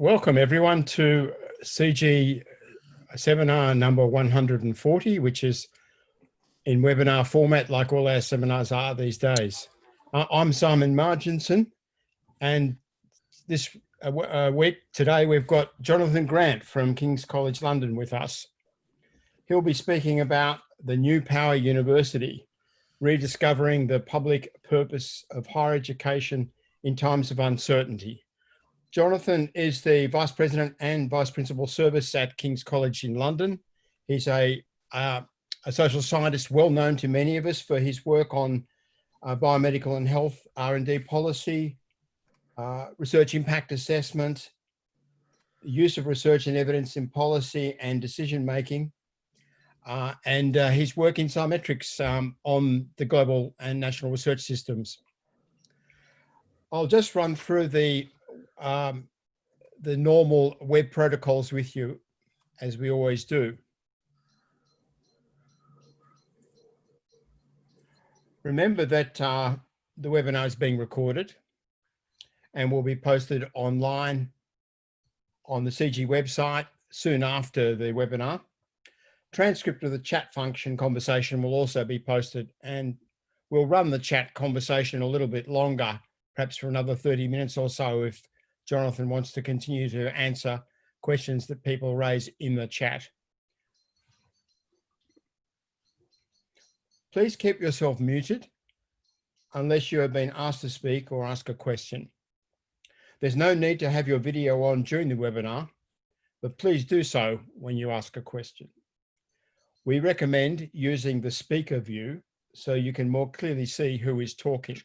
Welcome everyone to CG seminar number 140, which is in webinar format like all our seminars are these days. I'm Simon Marginson, and this week today we've got Jonathan Grant from King's College London with us. He'll be speaking about the New Power University, rediscovering the public purpose of higher education in times of uncertainty. Jonathan is the Vice President and Vice Principal Service at King's College in London. He's a social scientist well known to many of us for his work on biomedical and health R&D policy, research impact assessment, use of research and evidence in policy and decision making, and his work in scientometrics on the global and national research systems. I'll just run through the normal web protocols with you, as we always do. Remember that the webinar is being recorded and will be posted online on the CG website soon after the webinar. Transcript of the chat function conversation will also be posted, and we'll run the chat conversation a little bit longer, perhaps for another 30 minutes or so, if Jonathan wants to continue to answer questions that people raise in the chat. Please keep yourself muted unless you have been asked to speak or ask a question. There's no need to have your video on during the webinar, but please do so when you ask a question. We recommend using the speaker view so you can more clearly see who is talking.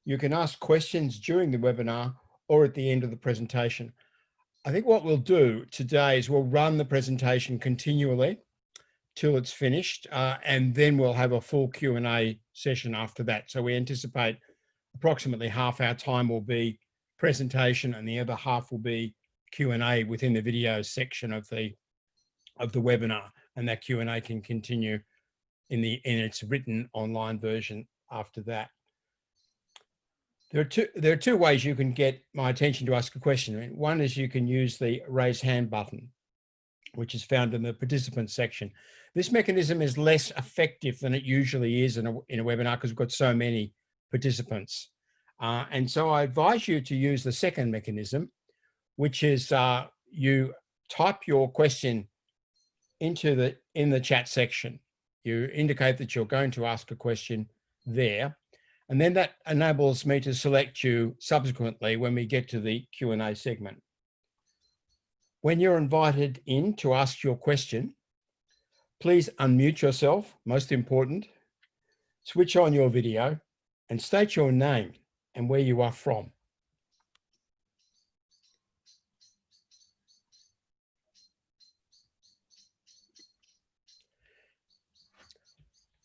You can ask questions during the webinar or at the end of the presentation. I think what we'll do today is we'll run the presentation continually till it's finished, and then we'll have a full Q&A session after that. So we anticipate approximately half our time will be presentation and the other half will be Q&A within the video section of the webinar, and that Q&A can continue in its written online version after that. There are two ways you can get my attention to ask a question. One is you can use the raise hand button, which is found in the participants section. This mechanism is less effective than it usually is in a webinar because we've got so many participants. And so I advise you to use the second mechanism, which is you type your question in the chat section. You indicate that you're going to ask a question there. And then that enables me to select you subsequently when we get to the Q&A segment. When you're invited in to ask your question, please unmute yourself, most important, switch on your video and state your name and where you are from.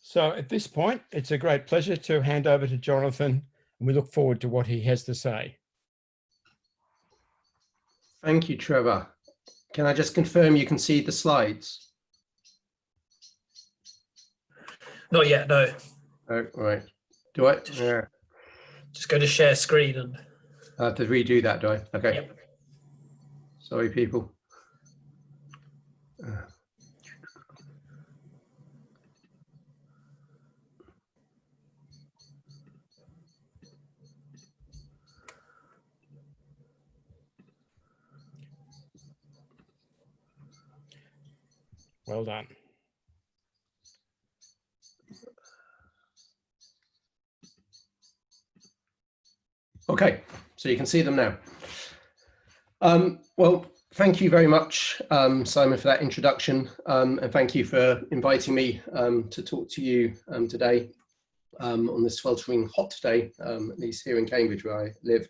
So at this point, it's a great pleasure to hand over to Jonathan, and we look forward to what he has to say. Thank you, Trevor. Can I just confirm you can see the slides? Not yet, no. Oh, right. Do I? Just go to share screen and... I have to redo that, do I? Okay. Yep. Sorry, people. Well done. Okay, so you can see them now. Well, thank you very much, Simon, for that introduction, and thank you for inviting me to talk to you today on this sweltering hot day, at least here in Cambridge where I live.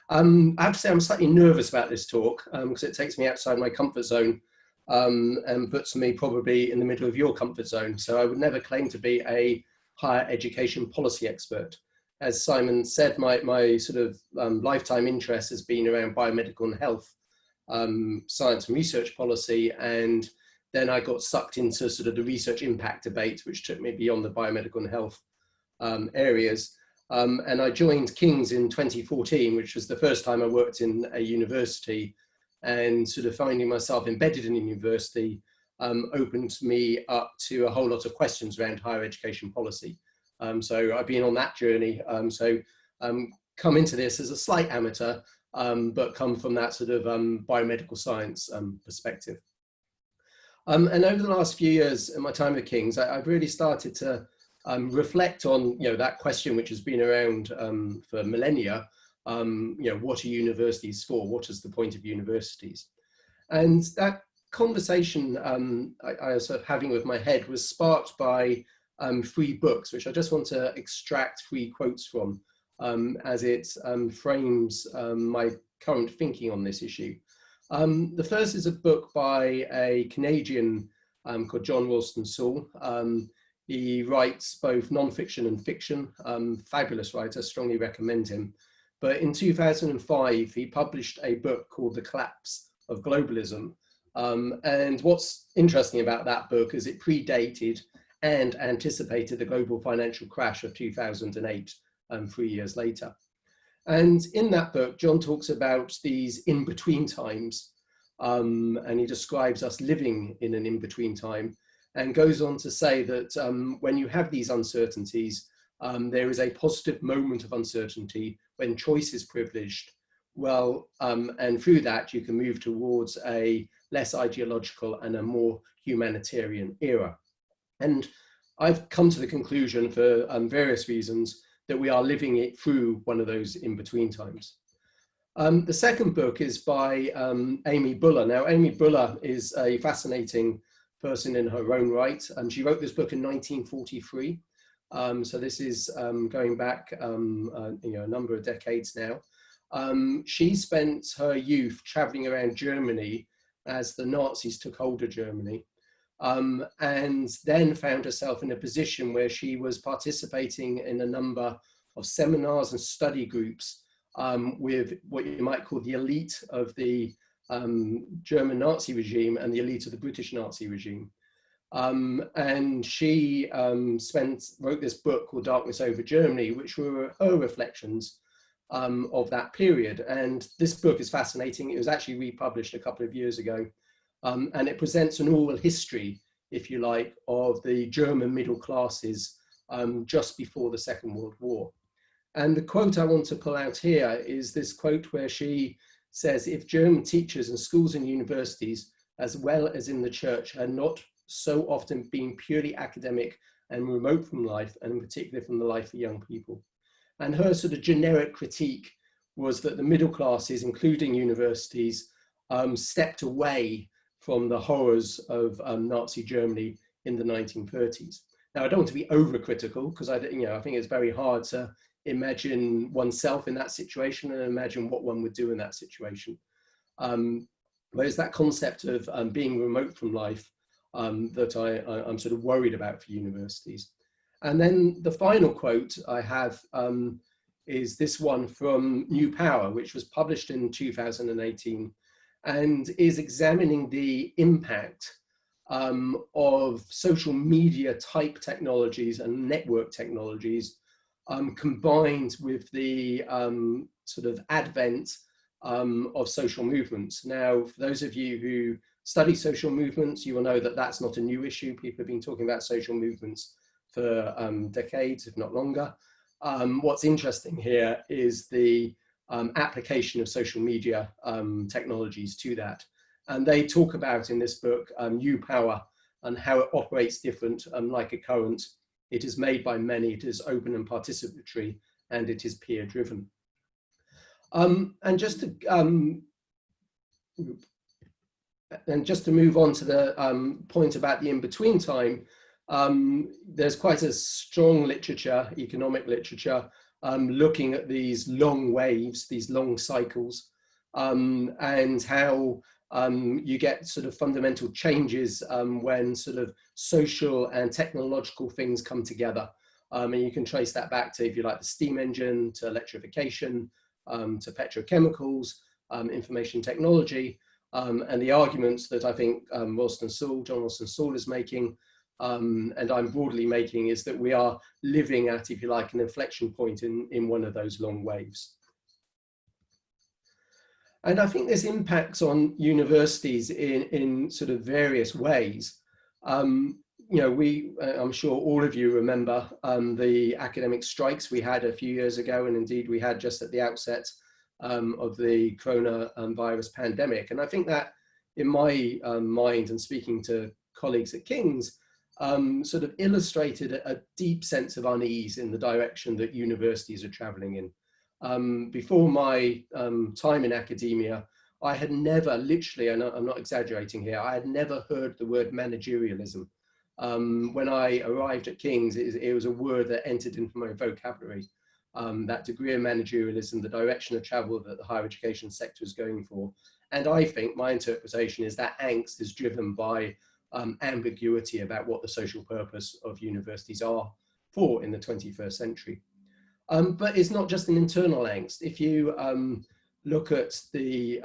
I have to say I'm slightly nervous about this talk because it takes me outside my comfort zone and puts me probably in the middle of your comfort zone. So I would never claim to be a higher education policy expert. As Simon said, my sort of lifetime interest has been around biomedical and health, science and research policy. And then I got sucked into sort of the research impact debate, which took me beyond the biomedical and health areas. And I joined King's in 2014, which was the first time I worked in a university, and sort of finding myself embedded in a university opened me up to a whole lot of questions around higher education policy. So I've been on that journey. Come into this as a slight amateur, but come from that sort of biomedical science perspective. And over the last few years in my time at King's, I've really started to reflect on that question which has been around for millennia. What are universities for? What is the point of universities? And that conversation I was sort of having with my head was sparked by 3 books, which I just want to extract 3 quotes from as it frames my current thinking on this issue. The first is a book by a Canadian called Ralston Saul. He writes both non-fiction and fiction, fabulous writer, strongly recommend him. But in 2005, he published a book called The Collapse of Globalism. And what's interesting about that book is it predated and anticipated the global financial crash of 2008, 3 years later. And in that book, John talks about these in-between times, and he describes us living in an in-between time, and goes on to say that when you have these uncertainties, there is a positive moment of uncertainty when choice is privileged. Well, and through that, you can move towards a less ideological and a more humanitarian era. And I've come to the conclusion for various reasons that we are living it through one of those in-between times. The second book is by Amy Buller. Now, Amy Buller is a fascinating person in her own right. She wrote this book in 1943. So this is going back a number of decades now. She spent her youth traveling around Germany as the Nazis took hold of Germany, and then found herself in a position where she was participating in a number of seminars and study groups with what you might call the elite of the German Nazi regime and the elite of the British Nazi regime. And she wrote this book called Darkness Over Germany, which were her reflections of that period. And this book is fascinating. It was actually republished a couple of years ago. And it presents an oral history, if you like, of the German middle classes just before the Second World War. And the quote I want to pull out here is this quote where she says, "If German teachers in schools and universities, as well as in the church, had not so often been purely academic and remote from life, and in particular from the life of young people." And her sort of generic critique was that the middle classes, including universities, stepped away from the horrors of Nazi Germany in the 1930s. Now, I don't want to be overcritical, because I think it's very hard to imagine oneself in that situation and imagine what one would do in that situation. But it's that concept of being remote from life that I'm sort of worried about for universities. And then the final quote I have is this one from New Power, which was published in 2018, and is examining the impact of social media type technologies and network technologies combined with the sort of advent of social movements. Now, for those of you who study social movements, you will know that that's not a new issue. People have been talking about social movements for decades, if not longer. What's interesting here is the application of social media technologies to that. And they talk about in this book, New Power, and how it operates different, like a current. It is made by many, it is open and participatory, and it is peer driven. And just to move on to the point about the in-between time, there's quite a strong literature, economic literature, looking at these long waves, these long cycles, and how you get sort of fundamental changes when sort of social and technological things come together. And you can trace that back to, if you like, the steam engine, to electrification, to petrochemicals, information technology, and the arguments that I think John Ralston Saul is making and I'm broadly making, is that we are living at, if you like, an inflection point in one of those long waves. And I think this impacts on universities in sort of various ways. You know, I'm sure all of you remember the academic strikes we had a few years ago, and indeed we had just at the outset of the coronavirus pandemic. And I think that, in my mind, and speaking to colleagues at King's, sort of illustrated a deep sense of unease in the direction that universities are traveling in. Before my time in academia, I had never, literally, and I'm not exaggerating here, I had never heard the word managerialism. When I arrived at King's, it was a word that entered into my vocabulary. That degree of managerialism, the direction of travel that the higher education sector is going for. And I think my interpretation is that angst is driven by ambiguity about what the social purpose of universities are for in the 21st century. But it's not just an internal angst. If you look at the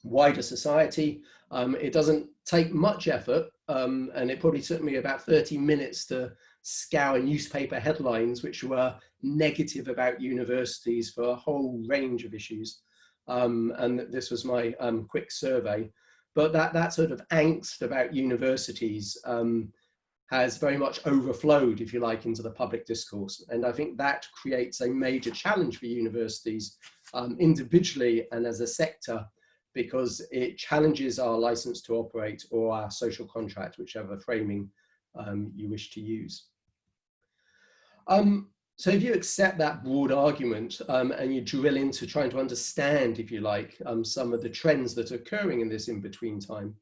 wider society, it doesn't take much effort, and it probably took me about 30 minutes to scour newspaper headlines which were negative about universities for a whole range of issues. And this was my quick survey. But that sort of angst about universities has very much overflowed, if you like, into the public discourse. And I think that creates a major challenge for universities individually and as a sector, because it challenges our license to operate or our social contract, whichever framing you wish to use. So if you accept that broad argument and you drill into trying to understand, if you like, some of the trends that are occurring in this in-between time,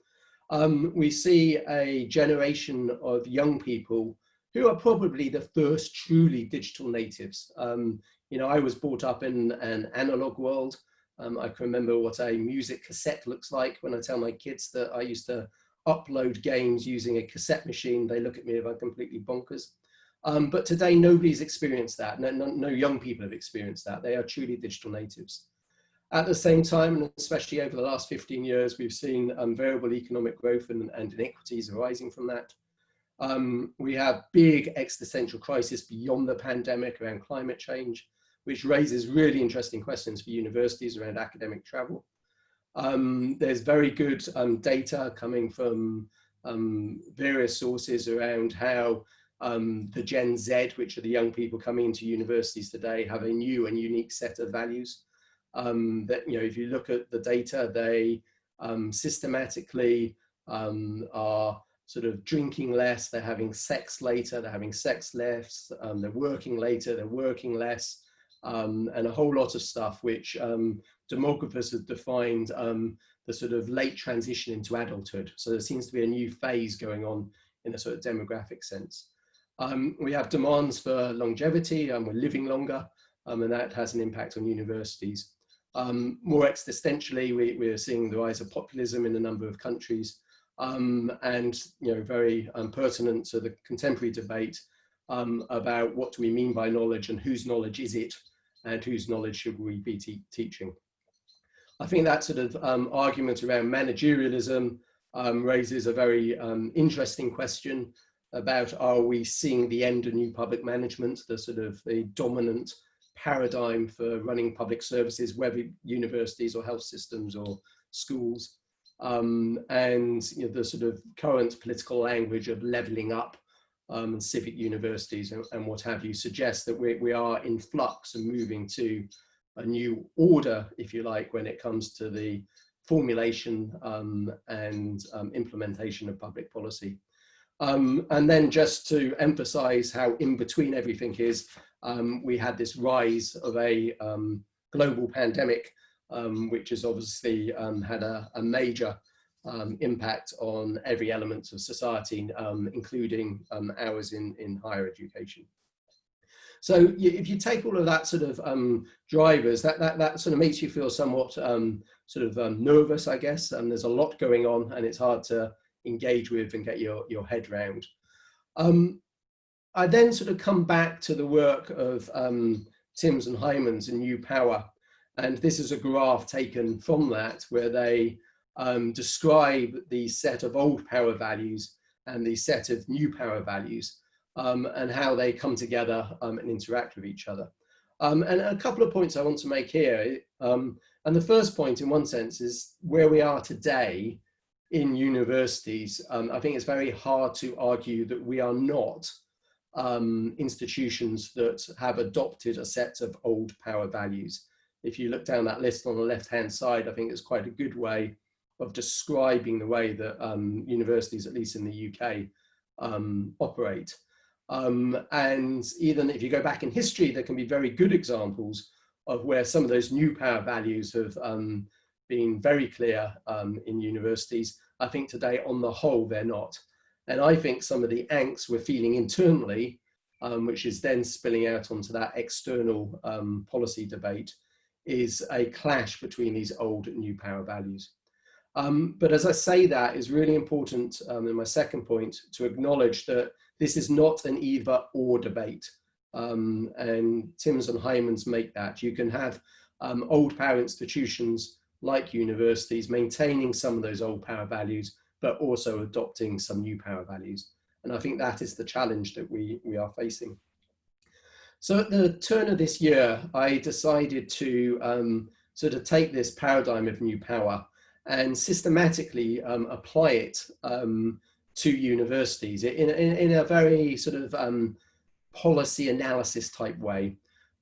we see a generation of young people who are probably the first truly digital natives. You know, I was brought up in an analog world. I can remember what a music cassette looks like. When I tell my kids that I used to upload games using a cassette machine, they look at me as I'm completely bonkers. But today, nobody's experienced that. No young people have experienced that. They are truly digital natives. At the same time, and especially over the last 15 years, we've seen variable economic growth and inequities arising from that. We have big existential crisis beyond the pandemic around climate change, which raises really interesting questions for universities around academic travel. There's very good data coming from various sources around how the Gen Z, which are the young people coming into universities today, have a new and unique set of values. That, you know, if you look at the data, they systematically are sort of drinking less, they're having sex later, they're having sex less, they're working later, they're working less, and a whole lot of stuff which demographers have defined the sort of late transition into adulthood. So there seems to be a new phase going on in a sort of demographic sense. We have demands for longevity, we're living longer, and that has an impact on universities. More existentially, we're seeing the rise of populism in a number of countries, and, you know, very pertinent to the contemporary debate about what do we mean by knowledge and whose knowledge is it and whose knowledge should we be teaching. I think that sort of argument around managerialism raises a very interesting question about, are we seeing the end of new public management, the sort of the dominant paradigm for running public services, whether universities or health systems or schools, and, you know, the sort of current political language of levelling up civic universities and what have you suggests that we are in flux and moving to a new order, if you like, when it comes to the formulation and implementation of public policy. And then just to emphasize how in between everything is, we had this rise of a global pandemic, which has obviously had a major impact on every element of society, including ours in higher education. So if you take all of that sort of drivers, that sort of makes you feel somewhat sort of nervous, I guess. There's a lot going on and it's hard to engage with and get your head round. I then sort of come back to the work of Timms and Hyman's in New Power. And this is a graph taken from that, where they describe the set of old power values and the set of new power values, and how they come together and interact with each other. And a couple of points I want to make here. And the first point, in one sense, is where we are today in universities. I think it's very hard to argue that we are not institutions that have adopted a set of old power values. If you look down that list on the left-hand side, I think it's quite a good way of describing the way that universities, at least in the UK, operate. And even if you go back in history, there can be very good examples of where some of those new power values have been very clear in universities. I think today, on the whole, they're not. And I think some of the angst we're feeling internally, which is then spilling out onto that external policy debate, is a clash between these old and new power values. But as I say, that is really important in my second point, to acknowledge that this is not an either or debate. And Timms and Hyman's make that. You can have old power institutions like universities maintaining some of those old power values, but also adopting some new power values. And I think that is the challenge that we are facing. So at the turn of this year, I decided to sort of take this paradigm of new power and systematically apply it to universities in a very sort of policy analysis type way,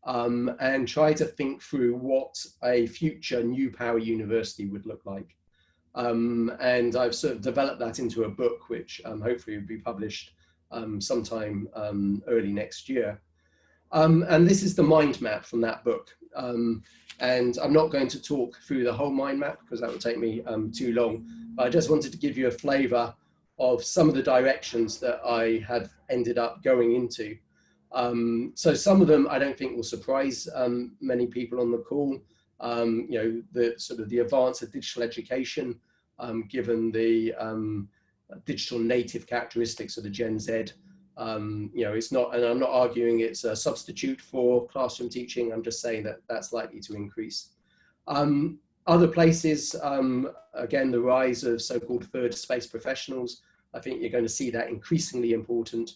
and try to think through what a future new power university would look like. And I've sort of developed that into a book, which hopefully will be published sometime early next year. And this is the mind map from that book. And I'm not going to talk through the whole mind map because that would take me too long. But I just wanted to give you a flavor of some of the directions that I have ended up going into. So some of them I don't think will surprise many people on the call. You know, the sort of the advance of digital education, given the digital native characteristics of the Gen Z. You know, it's not, and I'm not arguing it's a substitute for classroom teaching. I'm just saying that that's likely to increase. Other places, again, the rise of so-called third space professionals. I think you're going to see that increasingly important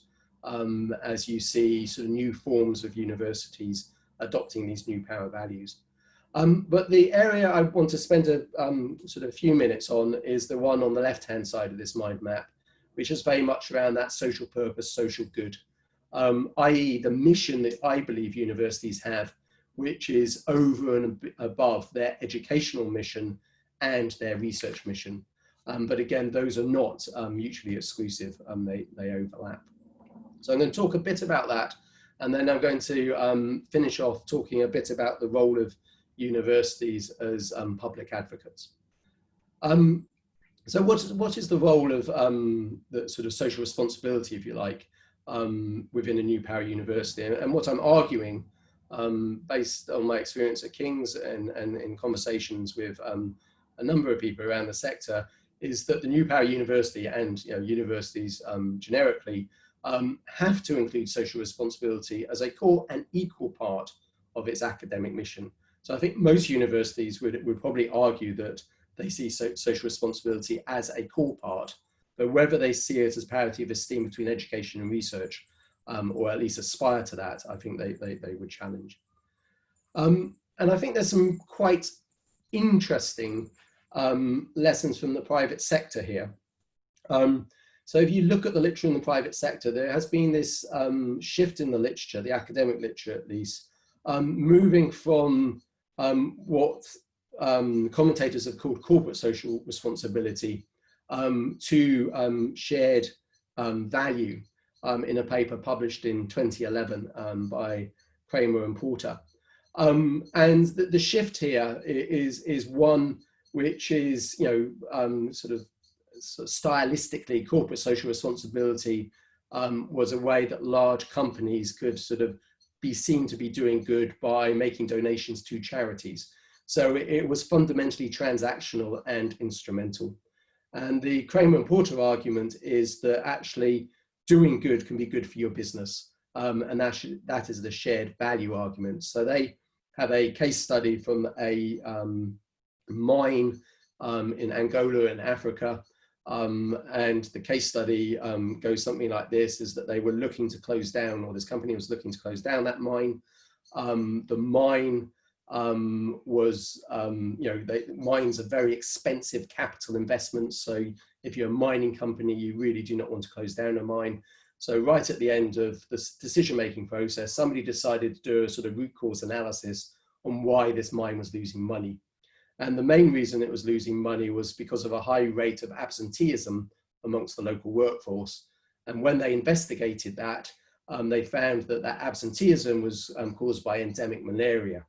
as you see sort of new forms of universities adopting these new power values. But the area I want to spend a sort of few minutes on is the one on the left-hand side of this mind map, which is very much around that social purpose, social good, i.e. the mission that I believe universities have, which is over and above their educational mission and their research mission. But again, those are not mutually exclusive, they overlap. So I'm going to talk a bit about that, and then I'm going to finish off talking a bit about the role of universities as public advocates. So what is the role of the sort of social responsibility, if you like, within a new power university? And what I'm arguing, based on my experience at King's and in conversations with a number of people around the sector, is that the new power university and universities generically have to include social responsibility as a core and equal part of its academic mission. So I think most universities would probably argue that they see social responsibility as a core part, but whether they see it as parity of esteem between education and research, or at least aspire to that, I think they would challenge. And I think there's some quite interesting lessons from the private sector here. So if you look at the literature in the private sector, there has been this shift in the literature, the academic literature at least, moving from what commentators have called corporate social responsibility to shared value in a paper published in 2011 by Kramer and Porter. And the shift here is one which is, sort of stylistically, corporate social responsibility was a way that large companies could sort of be seen to be doing good by making donations to charities. So it was fundamentally transactional and instrumental. And the Kramer and Porter argument is that actually doing good can be good for your business. And that is the shared value argument. So they have a case study from a mine in Angola in Africa, And the case study goes something like this, is that they were looking to close down, or this company was looking to close down that mine. The mine was, mines are very expensive capital investments. So if you're a mining company, you really do not want to close down a mine. So right at the end of this decision-making process, somebody decided to do a sort of root cause analysis on why this mine was losing money. And the main reason it was losing money was because of a high rate of absenteeism amongst the local workforce. And when they investigated that, they found that that absenteeism was caused by endemic malaria.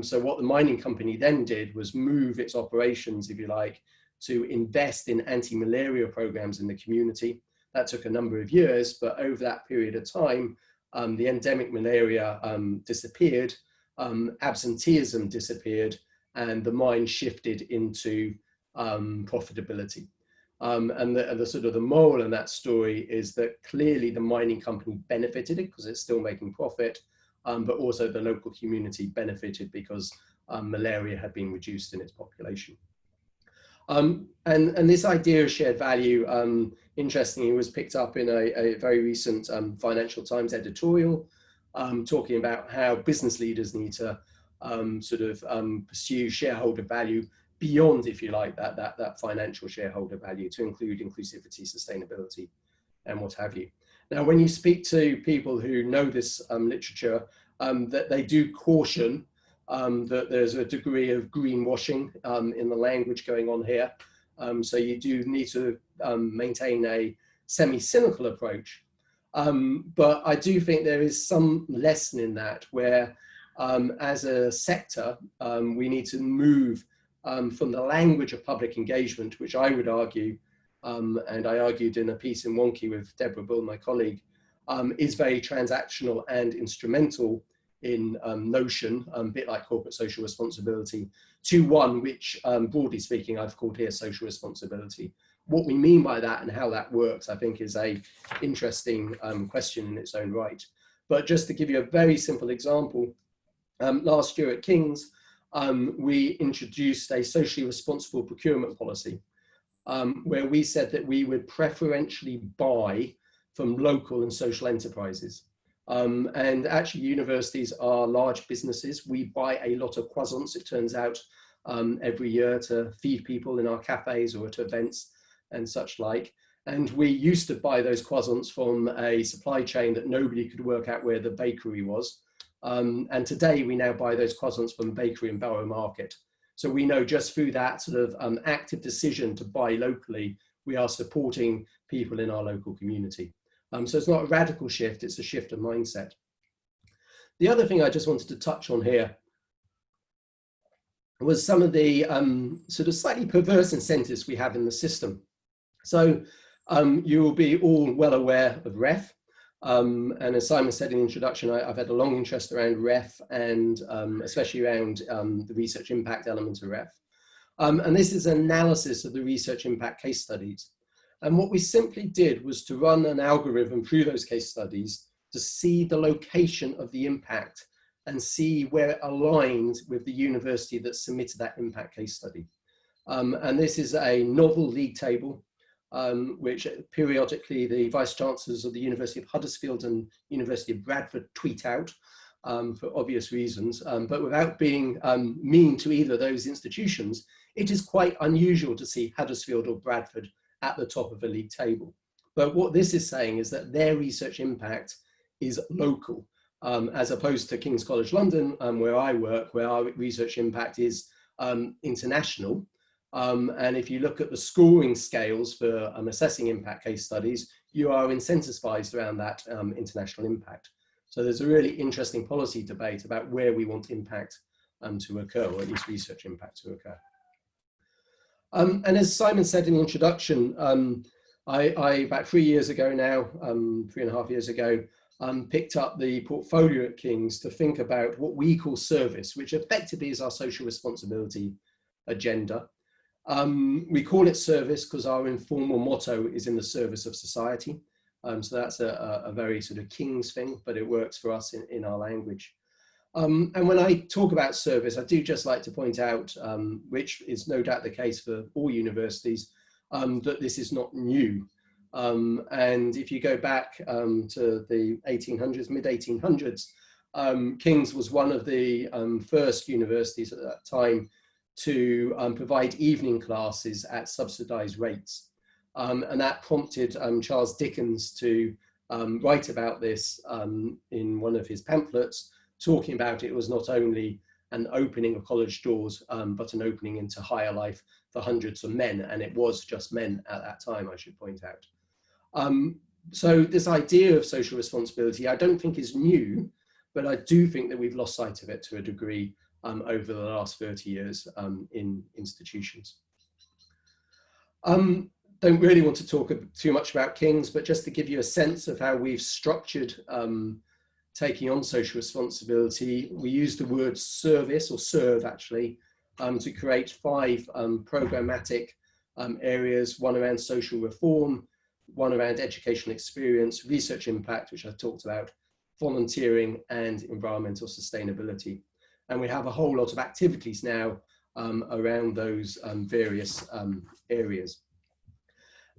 So what the mining company then did was move its operations, if you like, to invest in anti-malaria programs in the community. That took a number of years, but over that period of time, the endemic malaria disappeared, absenteeism disappeared, and the mine shifted into profitability. And the sort of the moral in that story is that clearly the mining company benefited it because it's still making profit, but also the local community benefited because malaria had been reduced in its population. And this idea of shared value, interestingly, was picked up in a very recent Financial Times editorial, talking about how business leaders need to pursue shareholder value beyond, if you like, that financial shareholder value, to include inclusivity, sustainability, and what have you. Now, when you speak to people who know this literature, that they do caution that there's a degree of greenwashing in the language going on here. So you do need to maintain a semi-cynical approach. But I do think there is some lesson in that, where as a sector, we need to move from the language of public engagement, which I would argue, and I argued in a piece in Wonky with Deborah Bull, my colleague, is very transactional and instrumental in notion, a bit like corporate social responsibility, to one which, broadly speaking, I've called here social responsibility. What we mean by that and how that works, I think, is a interesting question in its own right. But just to give you a very simple example, last year at King's, we introduced a socially responsible procurement policy, where we said that we would preferentially buy from local and social enterprises. And actually, universities are large businesses. We buy a lot of croissants, it turns out, every year to feed people in our cafes or at events and such like. And we used to buy those croissants from a supply chain that nobody could work out where the bakery was. And today we now buy those croissants from a bakery in Borough Market. So we know just through that sort of active decision to buy locally, we are supporting people in our local community. So it's not a radical shift, it's a shift of mindset. The other thing I just wanted to touch on here was some of the sort of slightly perverse incentives we have in the system. So you will be all well aware of REF. And as Simon said in the introduction, I've had a long interest around REF, and especially around the research impact element of REF. And this is an analysis of the research impact case studies. And what we simply did was to run an algorithm through those case studies to see the location of the impact and see where it aligned with the university that submitted that impact case study. And this is a novel league table, which periodically the vice chancellors of the University of Huddersfield and University of Bradford tweet out for obvious reasons. But without being mean to either of those institutions, it is quite unusual to see Huddersfield or Bradford at the top of a league table. But what this is saying is that their research impact is local, as opposed to King's College London, where I work, where our research impact is international. And if you look at the scoring scales for assessing impact case studies, you are incentivized around that international impact. So there's a really interesting policy debate about where we want impact to occur, or at least research impact to occur. And as Simon said in the introduction, I about 3 years ago now, 3.5 years ago, picked up the portfolio at King's to think about what we call service, which effectively is our social responsibility agenda. We call it service because our informal motto is in the service of society. So that's a very sort of King's thing, but it works for us in our language. And when I talk about service, I do just like to point out, which is no doubt the case for all universities, that this is not new. And if you go back to the 1800s, mid-1800s, King's was one of the first universities at that time to provide evening classes at subsidized rates. And that prompted Charles Dickens to write about this in one of his pamphlets, talking about it was not only an opening of college doors, but an opening into higher life for hundreds of men. And it was just men at that time, I should point out. So this idea of social responsibility, I don't think is new, but I do think that we've lost sight of it to a degree over the last 30 years in institutions. Don't really want to talk too much about King's, but just to give you a sense of how we've structured taking on social responsibility, we use the word service, or serve actually, to create 5 programmatic areas, one around social reform, one around educational experience, research impact, which I talked about, volunteering, and environmental sustainability. And we have a whole lot of activities now around those various areas.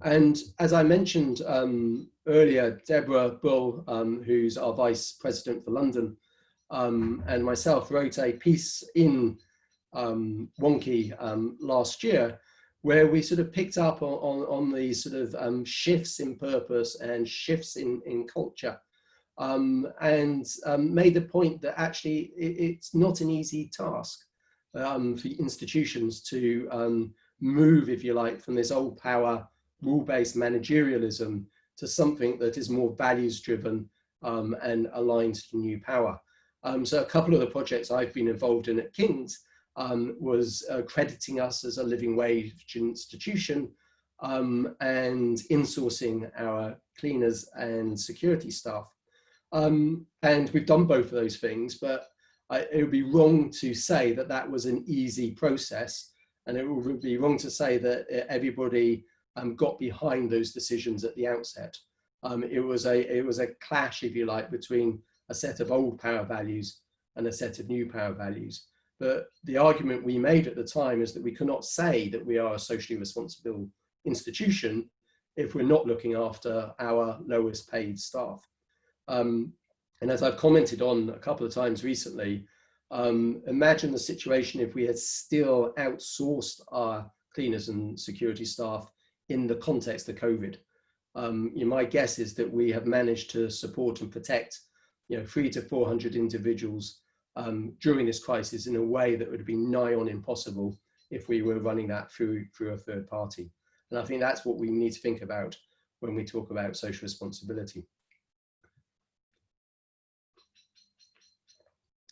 And as I mentioned earlier, Deborah Bull, who's our Vice President for London, and myself wrote a piece in Wonky last year, where we sort of picked up on these sort of shifts in purpose and shifts in culture, and made the point that actually it's not an easy task for institutions to move, if you like, from this old power, rule-based managerialism to something that is more values-driven and aligned to new power. So a couple of the projects I've been involved in at King's was crediting us as a living wage institution and insourcing our cleaners and security staff. And we've done both of those things, but it would be wrong to say that that was an easy process, and it would be wrong to say that everybody got behind those decisions at the outset. It was a clash, if you like, between a set of old power values and a set of new power values. But the argument we made at the time is that we cannot say that we are a socially responsible institution if we're not looking after our lowest paid staff. And as I've commented on a couple of times recently, imagine the situation if we had still outsourced our cleaners and security staff in the context of COVID. My guess is that we have managed to support and protect 300 to 400 individuals during this crisis in a way that would have been nigh on impossible if we were running that through a third party. And I think that's what we need to think about when we talk about social responsibility.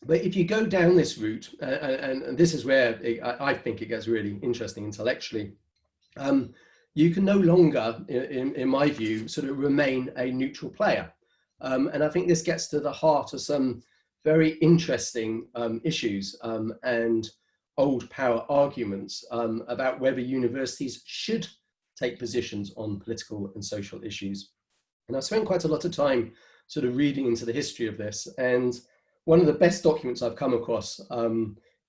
But if you go down this route, and this is where I think it gets really interesting intellectually, you can no longer, in my view, sort of remain a neutral player. And I think this gets to the heart of some very interesting issues and old power arguments about whether universities should take positions on political and social issues. And I've spent quite a lot of time sort of reading into the history of this. And one of the best documents I've come across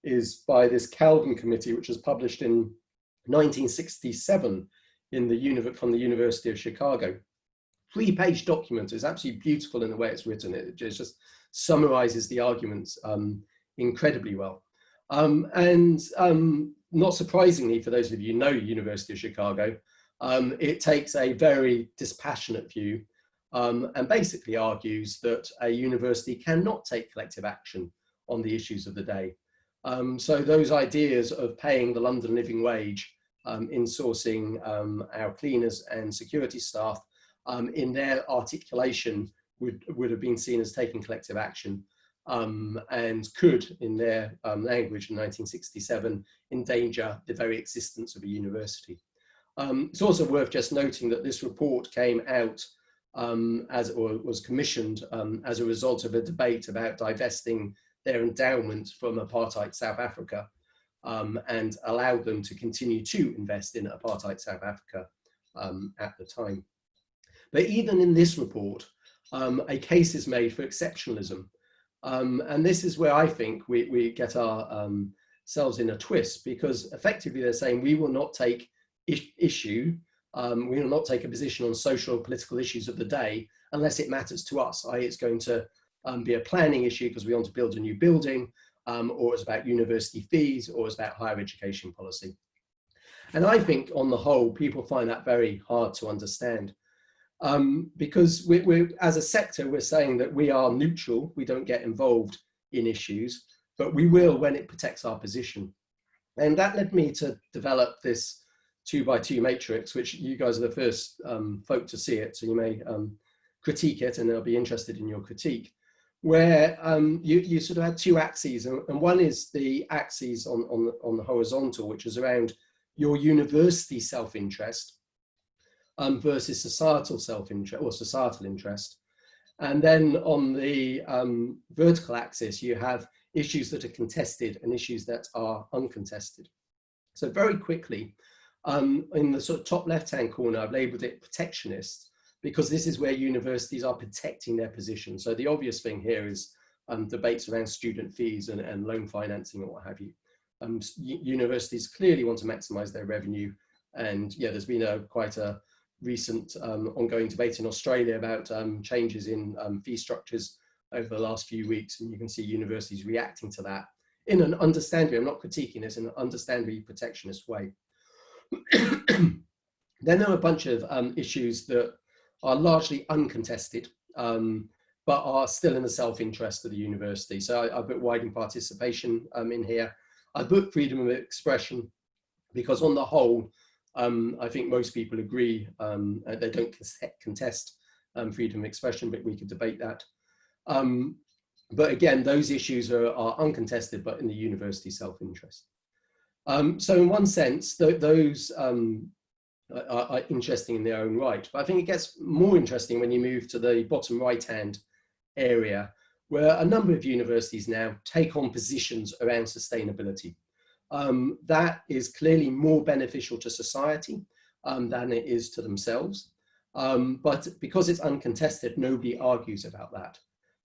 is by this Calvin committee, which was published in 1967 from the University of Chicago. 3-page document. Is absolutely beautiful in the way it's written. It just summarizes the arguments incredibly well. And not surprisingly, for those of you who know University of Chicago, it takes a very dispassionate view and basically argues that a university cannot take collective action on the issues of the day. So those ideas of paying the London living wage, insourcing our cleaners and security staff, in their articulation would have been seen as taking collective action and could, in their language in 1967, endanger the very existence of a university. It's also worth just noting that this report came out or was commissioned as a result of a debate about divesting their endowment from apartheid South Africa and allowed them to continue to invest in apartheid South Africa at the time. But even in this report, a case is made for exceptionalism. And this is where I think we get ourselves in a twist, because effectively they're saying we will not take issue. We will not take a position on social or political issues of the day unless it matters to us, i.e. it's going to be a planning issue because we want to build a new building, or it's about university fees, or it's about higher education policy. And I think on the whole, people find that very hard to understand. Because we're, as a sector, we're saying that we are neutral, we don't get involved in issues, but we will when it protects our position. And that led me to develop this 2x2 matrix, which you guys are the first folk to see it, so you may critique it, and I'll be interested in your critique, where you sort of had two axes, and one is the axis on the horizontal, which is around your university self-interest versus societal self-interest or societal interest. And then on the vertical axis, you have issues that are contested and issues that are uncontested. So very quickly, in the sort of top left-hand corner, I've labeled it protectionist, because this is where universities are protecting their position. So the obvious thing here is debates around student fees and loan financing and what have you. Universities clearly want to maximize their revenue. And yeah, there's been quite a recent ongoing debate in Australia about changes in fee structures over the last few weeks. And you can see universities reacting to that in an understandably, I'm not critiquing this, in an understandably protectionist way. Then there are a bunch of issues that are largely uncontested, but are still in the self-interest of the university. So I put widening participation in here. I put freedom of expression because on the whole, I think most people agree they don't contest freedom of expression, but we could debate that. But again, those issues are uncontested, but in the university self-interest. So in one sense, those are interesting in their own right. But I think it gets more interesting when you move to the bottom right-hand area, where a number of universities now take on positions around sustainability. That is clearly more beneficial to society than it is to themselves. But because it's uncontested, nobody argues about that.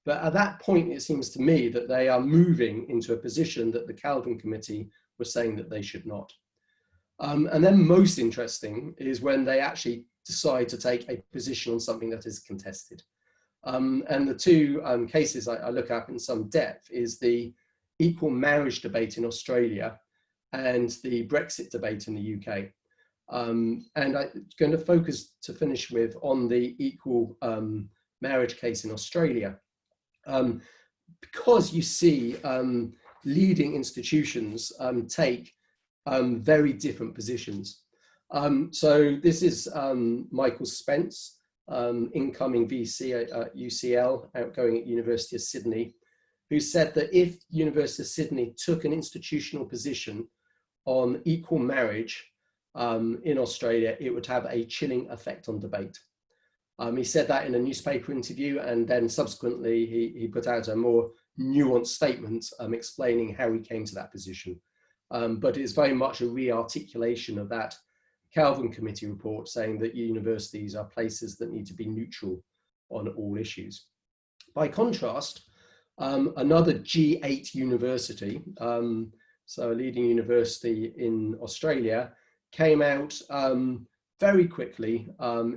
But at that point, it seems to me that they are moving into a position that the Calvin Committee was saying that they should not. And then most interesting is when they actually decide to take a position on something that is contested. And the two cases I look at in some depth is the equal marriage debate in Australia and the Brexit debate in the UK. And I'm going to focus to finish with on the equal marriage case in Australia. Because you see leading institutions take very different positions. So this is Michael Spence, incoming VC at UCL, outgoing at University of Sydney, who said that if University of Sydney took an institutional position on equal marriage in Australia, it would have a chilling effect on debate. He said that in a newspaper interview, and then subsequently he put out a more nuanced statement explaining how he came to that position. But it's very much a re-articulation of that Calvin Committee report saying that universities are places that need to be neutral on all issues. By contrast, another G8 university, so a leading university in Australia, came out very quickly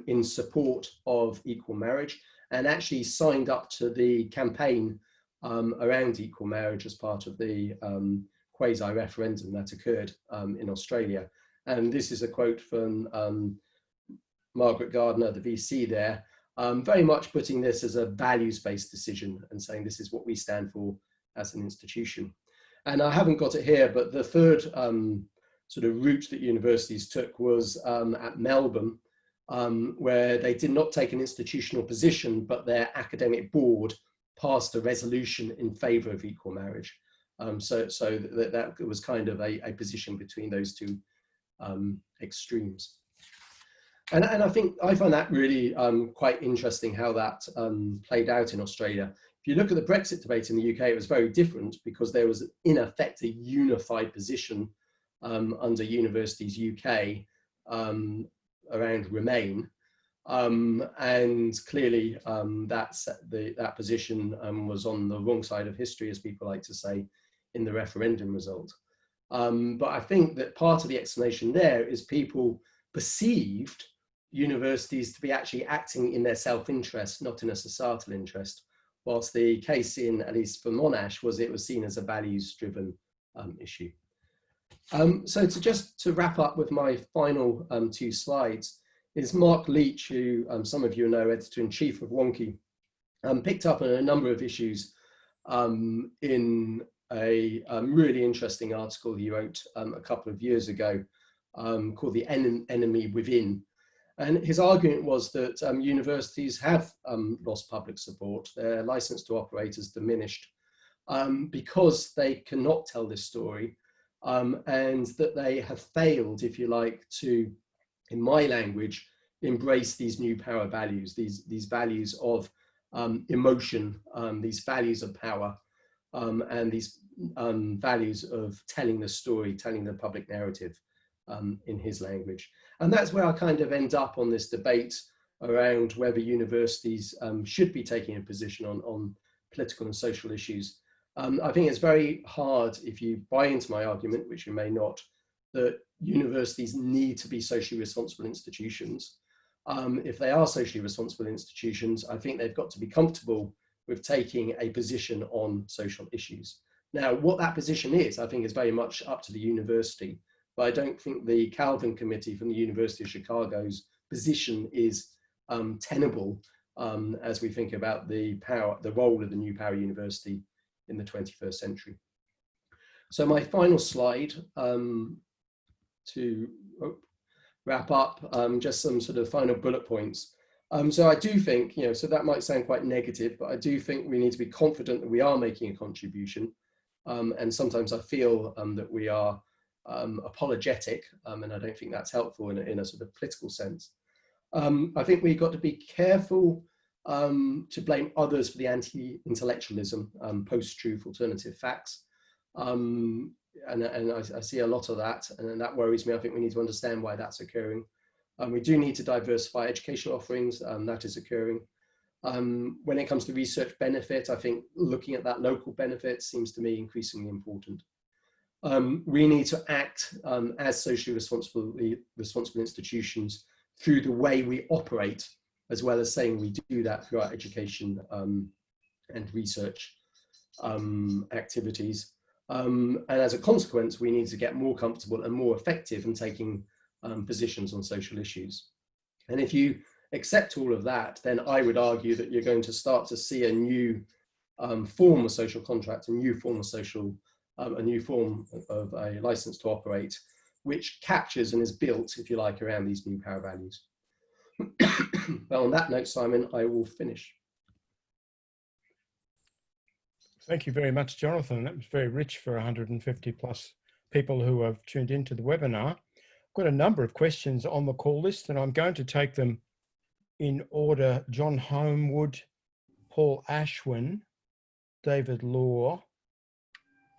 in support of equal marriage and actually signed up to the campaign around equal marriage as part of the quasi-referendum that occurred in Australia. And this is a quote from Margaret Gardner, the VC there, very much putting this as a values-based decision and saying this is what we stand for as an institution. And I haven't got it here, but the third sort of route that universities took was at Melbourne, where they did not take an institutional position, but their academic board passed a resolution in favour of equal marriage. So that was kind of a position between those two extremes. And I find that really quite interesting how that played out in Australia. If you look at the Brexit debate in the UK, it was very different because there was in effect a unified position under Universities UK around Remain. And clearly that position was on the wrong side of history, as people like to say, in the referendum result. But I think that part of the explanation there is people perceived universities to be actually acting in their self-interest, not in a societal interest, whilst the case in, at least for Monash, was it was seen as a values-driven issue. So to wrap up with my final 2 slides, is Mark Leach, who some of you know, editor-in-chief of Wonky, picked up on a number of issues in a really interesting article he wrote a couple of years ago called The Enemy Within. And his argument was that universities have lost public support. Their license to operate has diminished because they cannot tell this story, and that they have failed, if you like, to, in my language, embrace these new power values, these values of emotion, these values of power, and these values of telling the story, telling the public narrative in his language. And that's where I kind of end up on this debate around whether universities should be taking a position on political and social issues. I think it's very hard, if you buy into my argument, which you may not, that universities need to be socially responsible institutions. If they are socially responsible institutions, I think they've got to be comfortable with taking a position on social issues. Now, what that position is, I think, is very much up to the university, but I don't think the Calvin Committee from the University of Chicago's position is tenable as we think about the role of the new power university in the 21st century. So my final slide to wrap up, just some sort of final bullet points. So I do think, so that might sound quite negative, but I do think we need to be confident that we are making a contribution. And sometimes I feel that we are apologetic, and I don't think that's helpful in a sort of political sense. I think we've got to be careful to blame others for the anti-intellectualism, post-truth, alternative facts. And I see a lot of that, and that worries me. I think we need to understand why that's occurring. We do need to diversify educational offerings, that is occurring. When it comes to research benefit, I think looking at that local benefit seems to me increasingly important. We need to act as socially responsible institutions through the way we operate, as well as saying we do that through our education and research activities. And as a consequence, we need to get more comfortable and more effective in taking positions on social issues. And if you accept all of that, then I would argue that you're going to start to see a new form of social contract, a new form of a license to operate, which captures and is built, if you like, around these new power values. Well, on that note, Simon, I will finish. Thank you very much, Jonathan. That was very rich for 150 plus people who have tuned into the webinar. I've got a number of questions on the call list, and I'm going to take them in order. John Homewood, Paul Ashwin, David Law,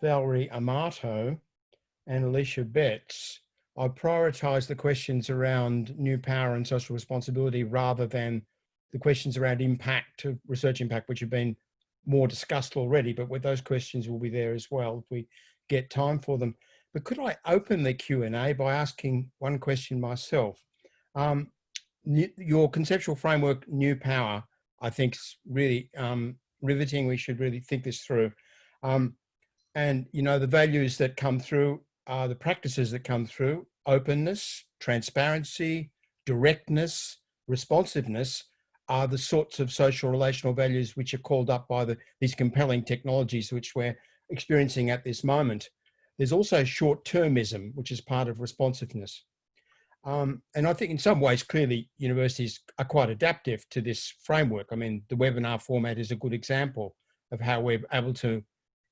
Valerie Amato, and Alicia Betts. I prioritise the questions around new power and social responsibility rather than the questions around impact, research impact, which have been more discussed already, but with those questions will be there as well if we get time for them. But could I open the Q&A by asking one question myself? Your conceptual framework, New Power, I think is really riveting. We should really think this through. And, the values that come through, the practices that come through, openness, transparency, directness, responsiveness, are the sorts of social relational values which are called up by these compelling technologies which we're experiencing at this moment. There's also short-termism, which is part of responsiveness. And I think in some ways, clearly, universities are quite adaptive to this framework. I mean, the webinar format is a good example of how we're able to,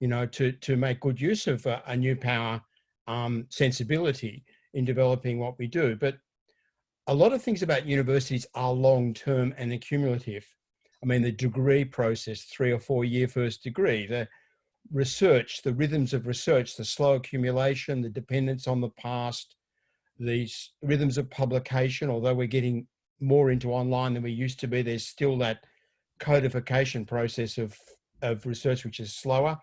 to make good use of a new power sensibility in developing what we do. But a lot of things about universities are long-term and accumulative. I mean, the degree process, 3 or 4 year first degree, the research, the rhythms of research, the slow accumulation, the dependence on the past, these rhythms of publication, although we're getting more into online than we used to be, there's still that codification process of research, which is slower.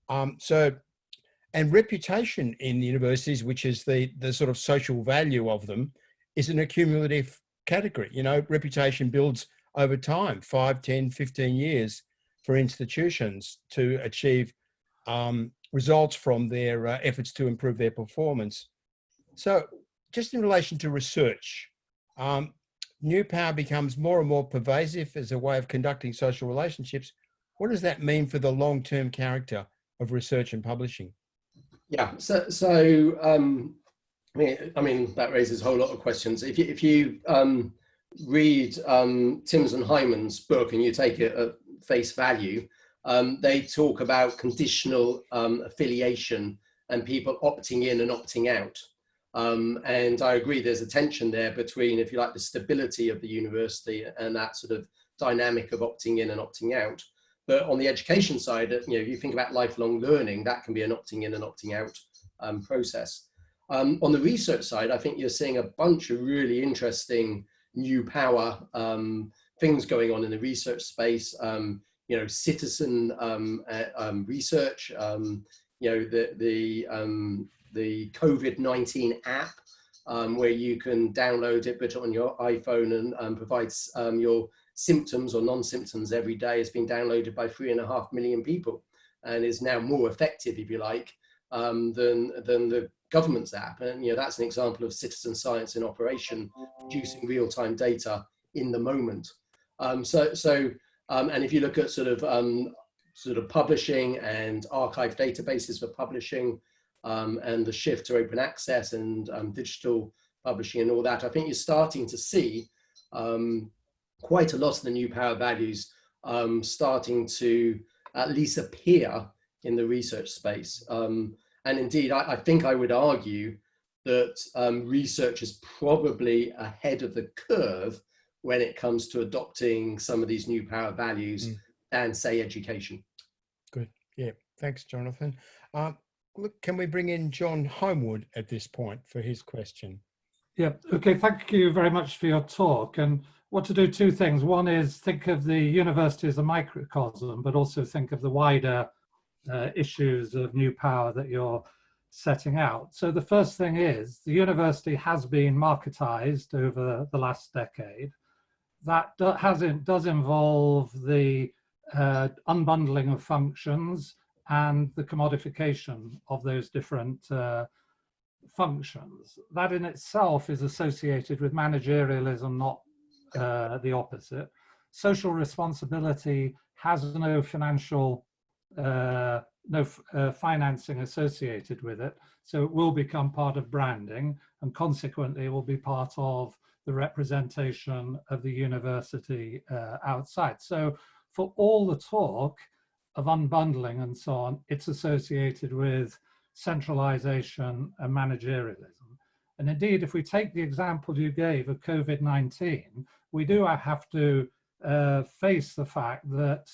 And reputation in universities, which is the sort of social value of them, is an accumulative category. You know, reputation builds over time, 5, 10, 15 years for institutions to achieve results from their efforts to improve their performance. So just in relation to research, new power becomes more and more pervasive as a way of conducting social relationships. What does that mean for the long-term character of research and publishing? Yeah, I mean that raises a whole lot of questions. If you read Timms and Hyman's book and you take it at face value, they talk about conditional affiliation and people opting in and opting out. And I agree there's a tension there between, if you like, the stability of the university and that sort of dynamic of opting in and opting out. But on the education side, you know, you think about lifelong learning, that can be an opting in and opting out process. On the research side, I think you're seeing a bunch of really interesting new power things going on in the research space. You know, citizen research. You know, the COVID-19 app, where you can download it, put it on your iPhone, and provides your symptoms or non-symptoms every day, has been downloaded by 3.5 million people and is now more effective, if you like, than the government's app. And you know, that's an example of citizen science in operation, producing real-time data in the moment. And if you look at sort of publishing and archive databases for publishing, and the shift to open access and digital publishing and all that, I think you're starting to see quite a lot of the new power values starting to at least appear in the research space. And indeed, I think I would argue that research is probably ahead of the curve when it comes to adopting some of these new power values than, say, education. Good. Yeah. Thanks, Jonathan. Look, can we bring in John Homewood at this point for his question? Yeah. Okay. Thank you very much for your talk. And want to do two things. One is think of the university as a microcosm, but also think of the wider issues of new power that you're setting out. So the first thing is the university has been marketized over the last decade. That does involve the unbundling of functions and the commodification of those different functions. That in itself is associated with managerialism, not the opposite. Social responsibility has no financial financing associated with it, so it will become part of branding, and consequently it will be part of the representation of the university outside. So for all the talk of unbundling and so on, it's associated with centralization and managerialism. And indeed, if we take the example you gave of COVID-19, we do have to face the fact that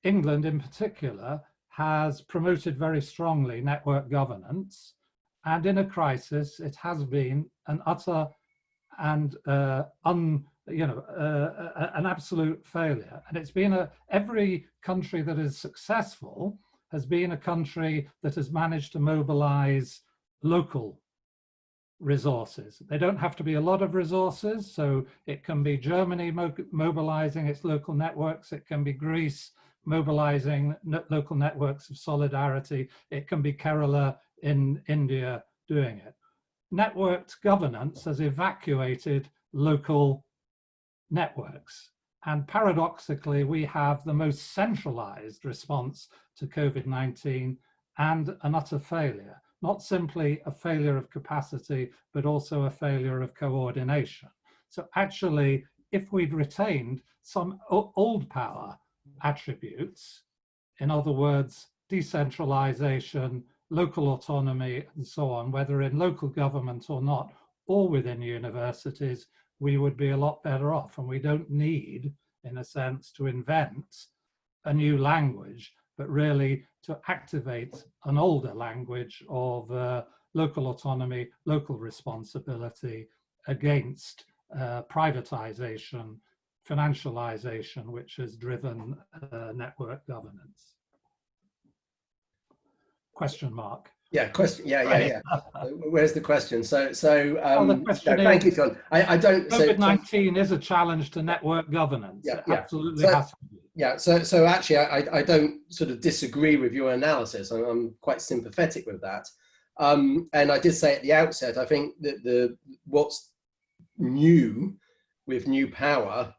England in particular has promoted very strongly network governance, and in a crisis it has been an utter and an absolute failure. And it's been every country that is successful has been a country that has managed to mobilize local resources. They don't have to be a lot of resources, so it can be Germany mobilizing its local networks, it can be Greece mobilizing local networks of solidarity, it can be Kerala in India doing it. Networked governance has evacuated local networks, and paradoxically we have the most centralized response to COVID-19 and an utter failure. Not simply a failure of capacity, but also a failure of coordination. So actually, if we'd retained some old power attributes, in other words, decentralization, local autonomy, and so on, whether in local government or not, or within universities, we would be a lot better off. And we don't need, in a sense, to invent a new language, but really to activate an older language of local autonomy, local responsibility against privatization, financialization, which has driven network governance. Question mark. Yeah, question. Yeah. Where's the question? So the question thank you, is, John. I don't. COVID-19 is a challenge to network governance. It absolutely has to be. Yeah. So actually, I don't sort of disagree with your analysis. I'm quite sympathetic with that. And I did say at the outset, I think that what's new with new power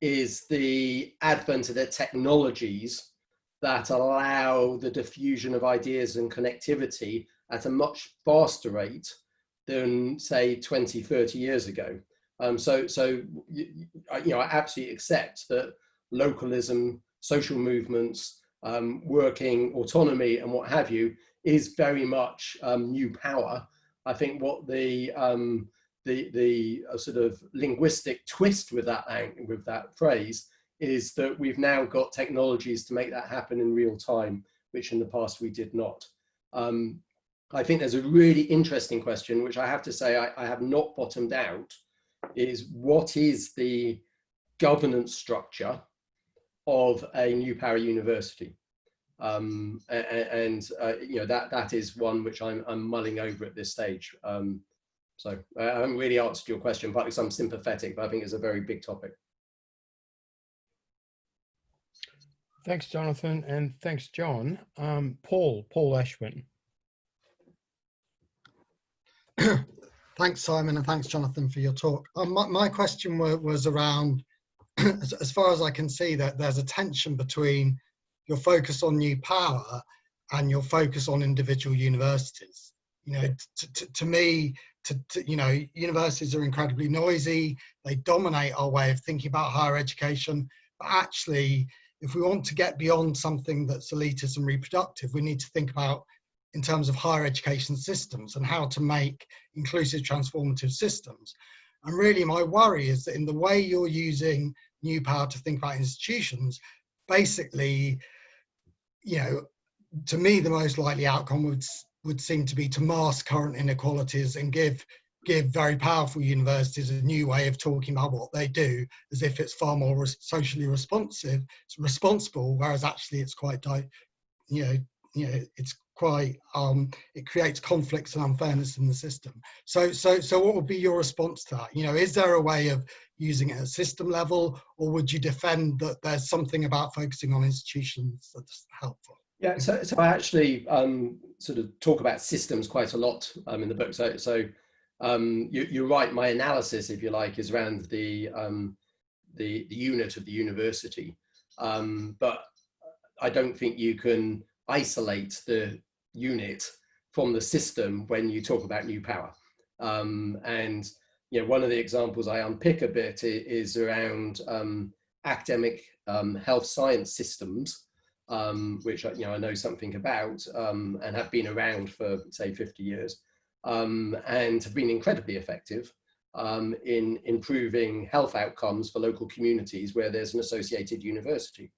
is the advent of the technologies that allow the diffusion of ideas and connectivity at a much faster rate than, say, 20, 30 years ago. So I absolutely accept that localism, social movements, working autonomy and what have you is very much new power. I think what the sort of linguistic twist with that phrase is that we've now got technologies to make that happen in real time, which in the past we did not. I think there's a really interesting question, which I have to say I have not bottomed out, is what is the governance structure of a new power university? That is one which I'm mulling over at this stage. So I haven't really answered your question, partly because I'm sympathetic, but I think it's a very big topic. Thanks, Jonathan, and thanks, John. Paul Ashwin. Thanks, Simon, and thanks, Jonathan, for your talk. My question was around, as far as I can see, that there's a tension between your focus on new power and your focus on individual universities. You know, to me, universities are incredibly noisy. They dominate our way of thinking about higher education. But actually, if we want to get beyond something that's elitist and reproductive, we need to think about in terms of higher education systems and how to make inclusive, transformative systems. And really, my worry is that in the way you're using new power to think about institutions, basically, to me, the most likely outcome would seem to be to mask current inequalities and give very powerful universities a new way of talking about what they do, as if it's far more socially responsible, whereas actually it's quite, it's quite, it creates conflicts and unfairness in the system. So what would be your response to that? Is there a way of using it at a system level, or would you defend that there's something about focusing on institutions that's helpful? Yeah, so I actually sort of talk about systems quite a lot in the book. So you're right. My analysis, if you like, is around the unit of the university, but I don't think you can isolate the unit from the system when you talk about new power. And one of the examples I unpick a bit is around academic health science systems, which I know something about and have been around for, say, 50 years, and have been incredibly effective in improving health outcomes for local communities where there's an associated university,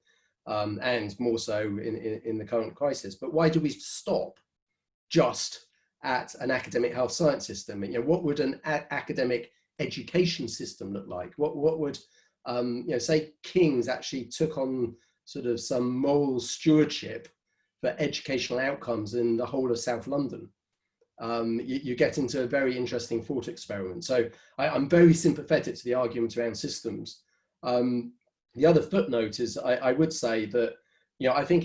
and more so in the current crisis. But why do we stop just at an academic health science system? What would an academic education system look like? What would, say King's actually took on sort of some moral stewardship for educational outcomes in the whole of South London? You get into a very interesting thought experiment. So I'm very sympathetic to the argument around systems. The other footnote is I would say that, I think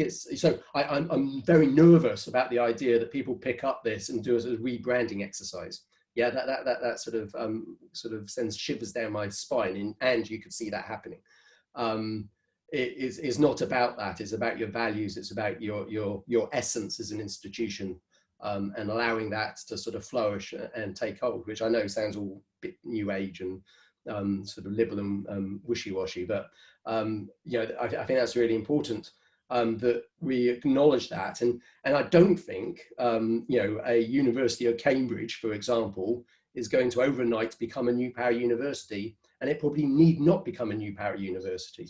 I'm very nervous about the idea that people pick up this and do a sort of rebranding exercise. Yeah, that sort of sends shivers down my spine, and you could see that happening. It's not about that. It's about your values. It's about your essence as an institution, and allowing that to sort of flourish and take hold, which I know sounds all a bit new age and sort of liberal and wishy-washy, but I think that's really important, that we acknowledge that. And I don't think a University of Cambridge, for example, is going to overnight become a new power university, and it probably need not become a new power university.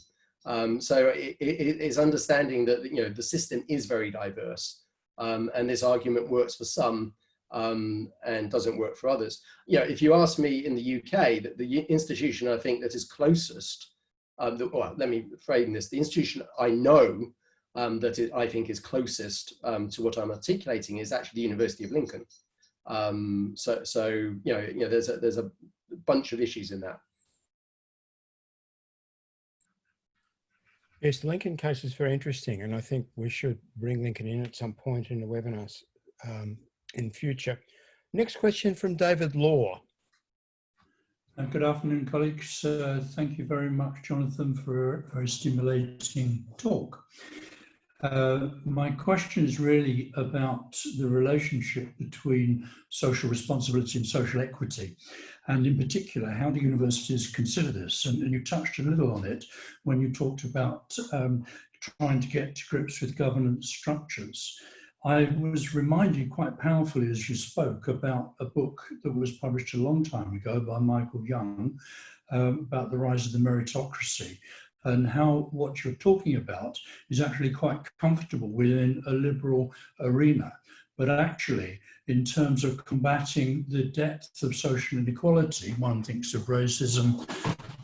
So it's understanding that the system is very diverse, and this argument works for some and doesn't work for others. If you ask me, in the UK, that the institution I think that is closest, well, let me frame this, the institution I know that I think is closest to what I'm articulating is actually the University of Lincoln. So you know, there's a bunch of issues in that. Yes, the Lincoln case is very interesting, and I think we should bring Lincoln in at some point in the webinars in future. Next question from David Law. Good afternoon, colleagues. Thank you very much, Jonathan, for a very stimulating talk. My question is really about the relationship between social responsibility and social equity, and in particular, how do universities consider this? And you touched a little on it when you talked about trying to get to grips with governance structures. I was reminded quite powerfully as you spoke about a book that was published a long time ago by Michael Young about the rise of the meritocracy, and how what you're talking about is actually quite comfortable within a liberal arena. But actually, in terms of combating the depth of social inequality, one thinks of racism,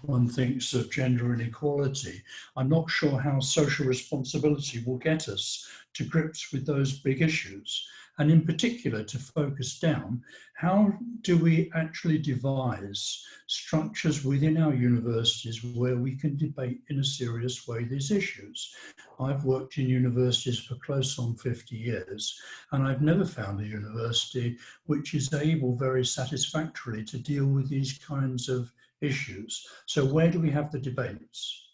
one thinks of gender inequality. I'm not sure how social responsibility will get us to grips with those big issues. And in particular, to focus down, how do we actually devise structures within our universities where we can debate in a serious way these issues? I've worked in universities for close on 50 years, and I've never found a university which is able very satisfactorily to deal with these kinds of issues. So where do we have the debates?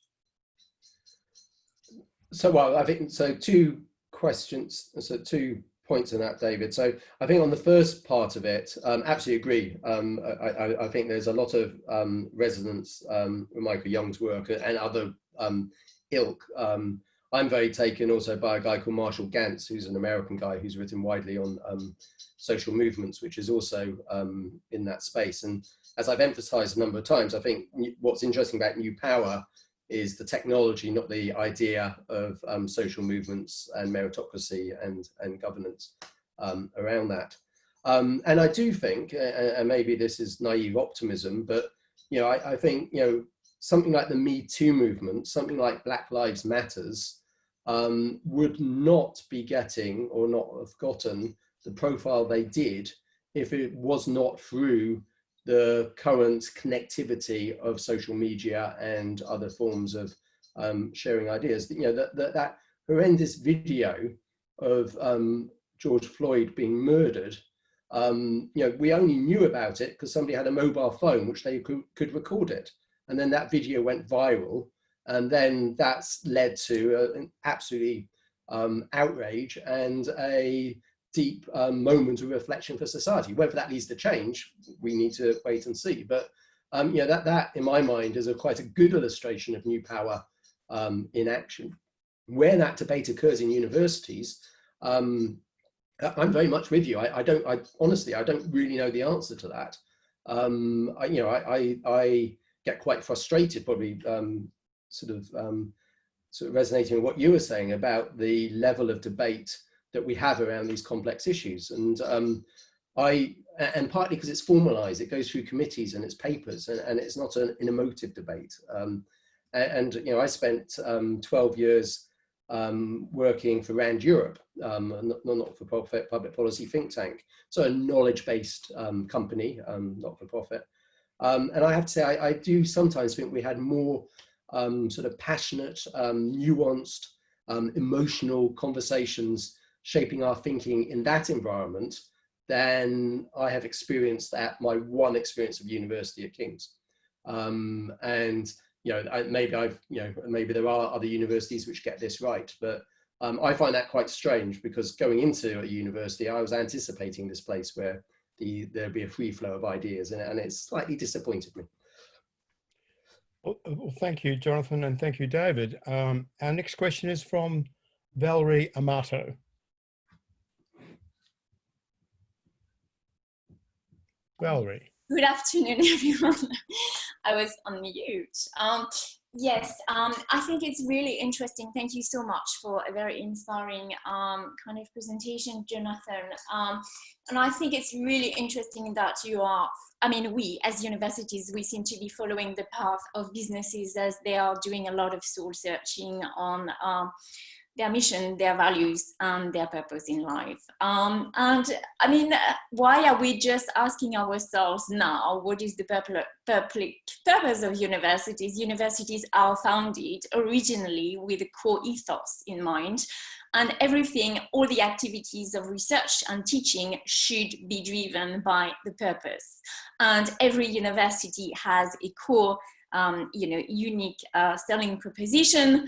So, well, I think, so two questions, so 2 points on that, David. So I think on the first part of it, absolutely agree. I think there's a lot of resonance with Michael Young's work and other ilk. I'm very taken also by a guy called Marshall Gantz, who's an American guy who's written widely on social movements, which is also in that space. And as I've emphasized a number of times, I think what's interesting about New Power is the technology, not the idea of social movements and meritocracy and governance around that. And I do think, and maybe this is naive optimism, but you know, I think, you know, something like the Me Too movement, something like Black Lives Matters, would not be getting or not have gotten the profile they did if it was not through the current connectivity of social media and other forms of sharing ideas. You know, that horrendous video of George Floyd being murdered, you know, we only knew about it because somebody had a mobile phone which they could record it. And then that video went viral. And then that's led to an absolutely outrage and a deep moment of reflection for society. Whether that leads to change, we need to wait and see. But you know, that in my mind is quite a good illustration of New Power in action. Where that debate occurs in universities, I'm very much with you. I honestly, I don't really know the answer to that. You know, I get quite frustrated, probably sort of resonating with what you were saying about the level of debate that we have around these complex issues. And and partly because it's formalized, it goes through committees and it's papers, and it's not an emotive debate. And you know, I spent 12 years working for RAND Europe, not-for-profit public policy think tank, so a knowledge-based company, not-for-profit. And I have to say, I do sometimes think we had more sort of passionate, nuanced, emotional conversations shaping our thinking in that environment than I have experienced at my one experience of university at King's. And you know, maybe there are other universities which get this right, but I find that quite strange, because going into a university, I was anticipating this place where there'd be a free flow of ideas, and it's slightly disappointed me. Well, thank you, Jonathan, and thank you, David. Our next question is from Valerie Amato. Valerie. Good afternoon, everyone. I was on mute. Yes, I think it's really interesting. Thank you so much for a very inspiring kind of presentation, Jonathan. And I think it's really interesting that you are, I mean, we as universities, we seem to be following the path of businesses as they are doing a lot of soul searching on their mission, their values, and their purpose in life. And I mean, why are we just asking ourselves now, what is the purpose of universities? Universities are founded originally with a core ethos in mind, and everything, all the activities of research and teaching should be driven by the purpose. And every university has a core unique selling proposition.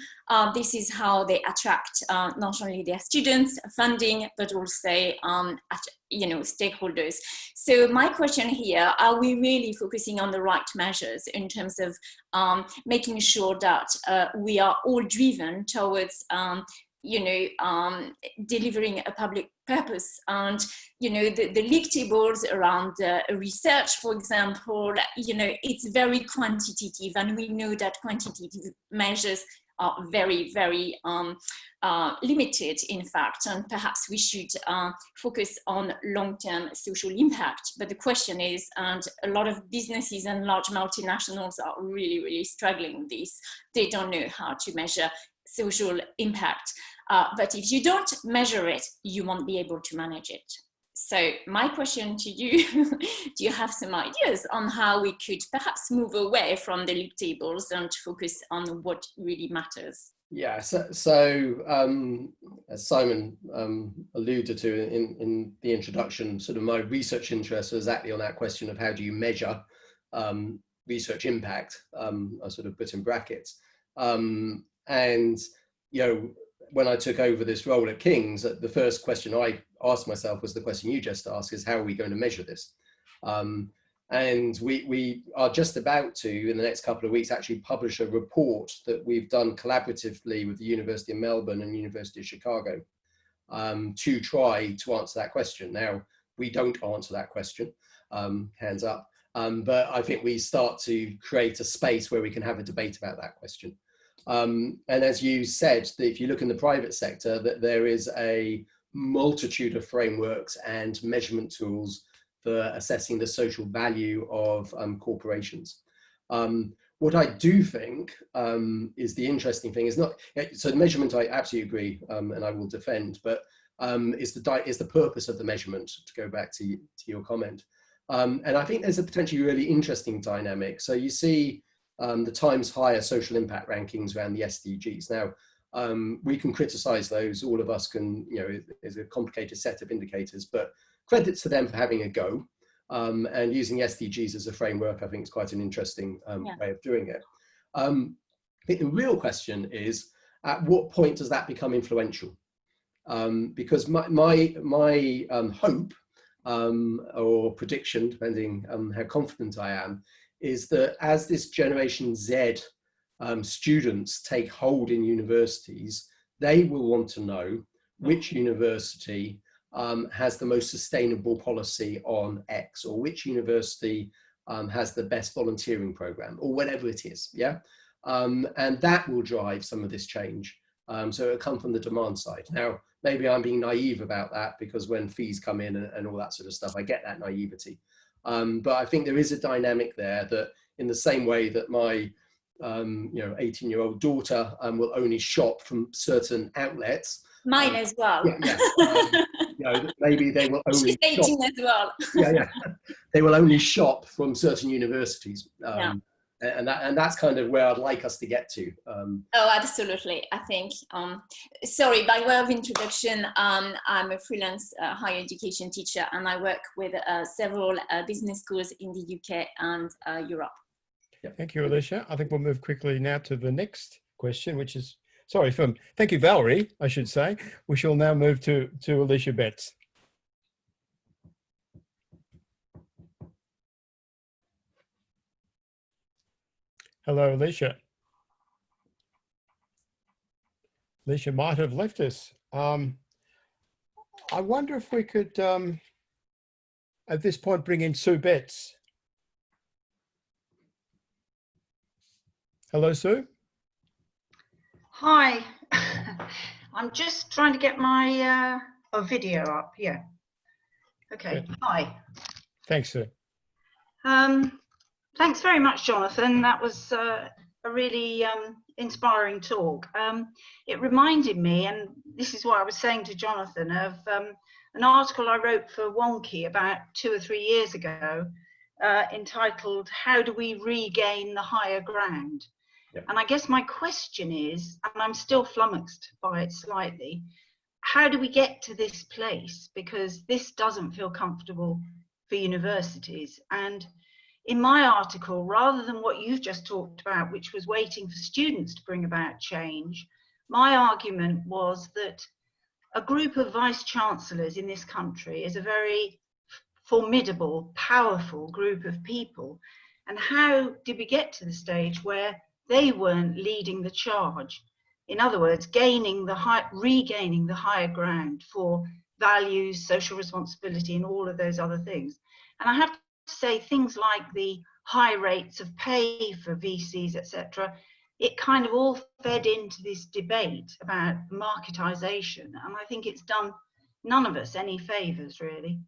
This is how they attract not only their students, funding, but also stakeholders. So my question here, are we really focusing on the right measures in terms of making sure that we are all driven towards delivering a public purpose? And the league tables around research, for example, it's very quantitative, and we know that quantitative measures are very, very limited, in fact, and perhaps we should focus on long-term social impact. But the question is, and a lot of businesses and large multinationals are really, really struggling with this. They don't know how to measure social impact. But if you don't measure it, you won't be able to manage it. So my question to you, do you have some ideas on how we could perhaps move away from the league tables and focus on what really matters? Yeah, so as Simon alluded to in the introduction, sort of my research interest was exactly on that question of how do you measure research impact, I sort of put in brackets. And, when I took over this role at King's, the first question I asked myself was the question you just asked, is how are we going to measure this? And we are just about to, in the next couple of weeks, actually publish a report that we've done collaboratively with the University of Melbourne and University of Chicago to try to answer that question. Now, we don't answer that question, hands up, but I think we start to create a space where we can have a debate about that question. And as you said, if you look in the private sector, that there is a multitude of frameworks and measurement tools for assessing the social value of corporations. What I do think is the interesting thing is not, so the measurement, I absolutely agree, and I will defend, but is the purpose of the measurement, to go back to your comment. And I think there's a potentially really interesting dynamic. So you see the Times Higher social impact rankings around the SDGs. Now, we can criticize those, all of us can, there's a complicated set of indicators, but credit to them for having a go. And using the SDGs as a framework, I think is quite an interesting way of doing it. I think the real question is, at what point does that become influential? Because my hope or prediction, depending on how confident I am, is that as this Generation Z students take hold in universities, they will want to know which university has the most sustainable policy on X, or which university has the best volunteering program, or whatever it is, and that will drive some of this change. So it'll come from the demand side. Now, maybe I'm being naive about that, because when fees come in and all that sort of stuff, I get that naivety. But I think there is a dynamic there that, in the same way that my 18-year-old daughter will only shop from certain outlets. Mine as well. Maybe they will only She's 18 shop. as well. They will only shop from certain universities. And that's kind of where I'd like us to get to. Oh, absolutely. I think, sorry, by way of introduction, I'm a freelance higher education teacher, and I work with several business schools in the UK and Europe. Thank you, Alicia. I think we'll move quickly now to the next question, which is, thank you, Valerie, I should say. We shall now move to Alicia Betts. Hello, Alicia. Alicia might have left us. I wonder if we could, at this point, bring in Sue Betts. Hello, Sue. Hi. I'm just trying to get my video up. Yeah. Okay. Good. Hi. Thanks, Sue. Thanks very much, Jonathan. That was a really inspiring talk. It reminded me, and this is what I was saying to Jonathan, of an article I wrote for Wonky about 2 or 3 years ago, entitled "How Do We Regain the Higher Ground?" Yep. And I guess my question is, and I'm still flummoxed by it slightly, how do we get to this place? Because this doesn't feel comfortable for universities. And in my article, rather than what you've just talked about, which was waiting for students to bring about change, my argument was that a group of vice chancellors in this country is a very formidable, powerful group of people. And how did we get to the stage where they weren't leading the charge? In other words, regaining the higher ground for values, social responsibility, and all of those other things. And I have to say, things like the high rates of pay for VCs, etc., it kind of all fed into this debate about marketization. And I think it's done none of us any favors, really.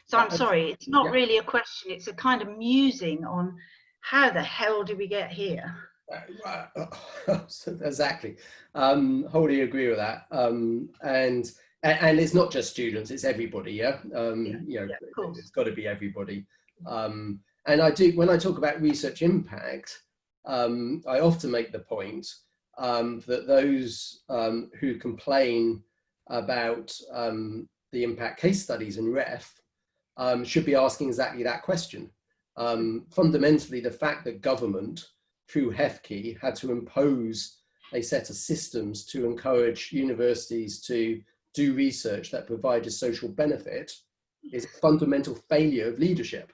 So I'm sorry, it's not really a question, it's a kind of musing on how the hell did we get here? Exactly. Wholly agree with that. And it's not just students, it's everybody, you know, it's got to be everybody. And I do, when I talk about research impact, I often make the point that those who complain about the impact case studies in REF should be asking exactly that question. Fundamentally, the fact that government, through HEFKI, had to impose a set of systems to encourage universities to do research that provided social benefit is a fundamental failure of leadership.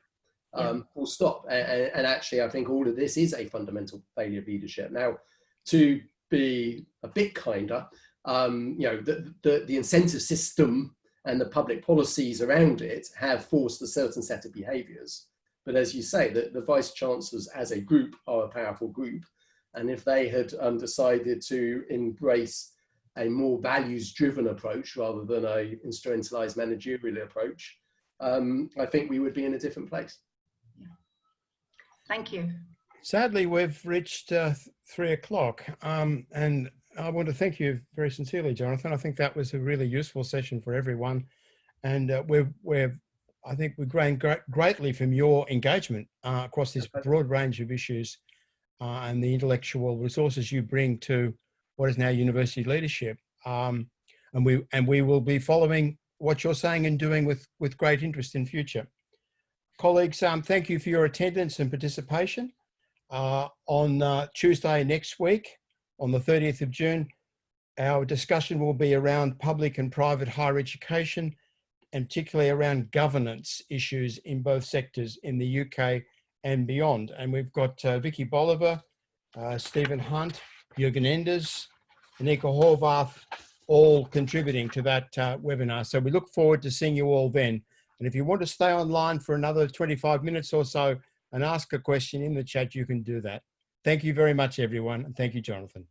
Full stop. And actually, I think all of this is a fundamental failure of leadership. Now, to be a bit kinder, you know, the incentive system and the public policies around it have forced a certain set of behaviours. But as you say, the vice chancellors as a group are a powerful group. And if they had decided to embrace a more values-driven approach rather than a instrumentalized managerial approach, I think we would be in a different place. Yeah. Thank you. Sadly, we've reached 3 o'clock. And I want to thank you very sincerely, Jonathan. I think that was a really useful session for everyone. And I think we've grown greatly from your engagement across this broad range of issues and the intellectual resources you bring to what is now university leadership. And we will be following what you're saying and doing with great interest in future. Colleagues, thank you for your attendance and participation. On Tuesday next week, on the 30th of June, our discussion will be around public and private higher education, and particularly around governance issues in both sectors in the UK and beyond. And we've got Vicky Bolivar, Stephen Hunt, Jürgen Enders, Anika Horvath, all contributing to that webinar. So we look forward to seeing you all then. And if you want to stay online for another 25 minutes or so and ask a question in the chat, you can do that. Thank you very much, everyone. And thank you, Jonathan.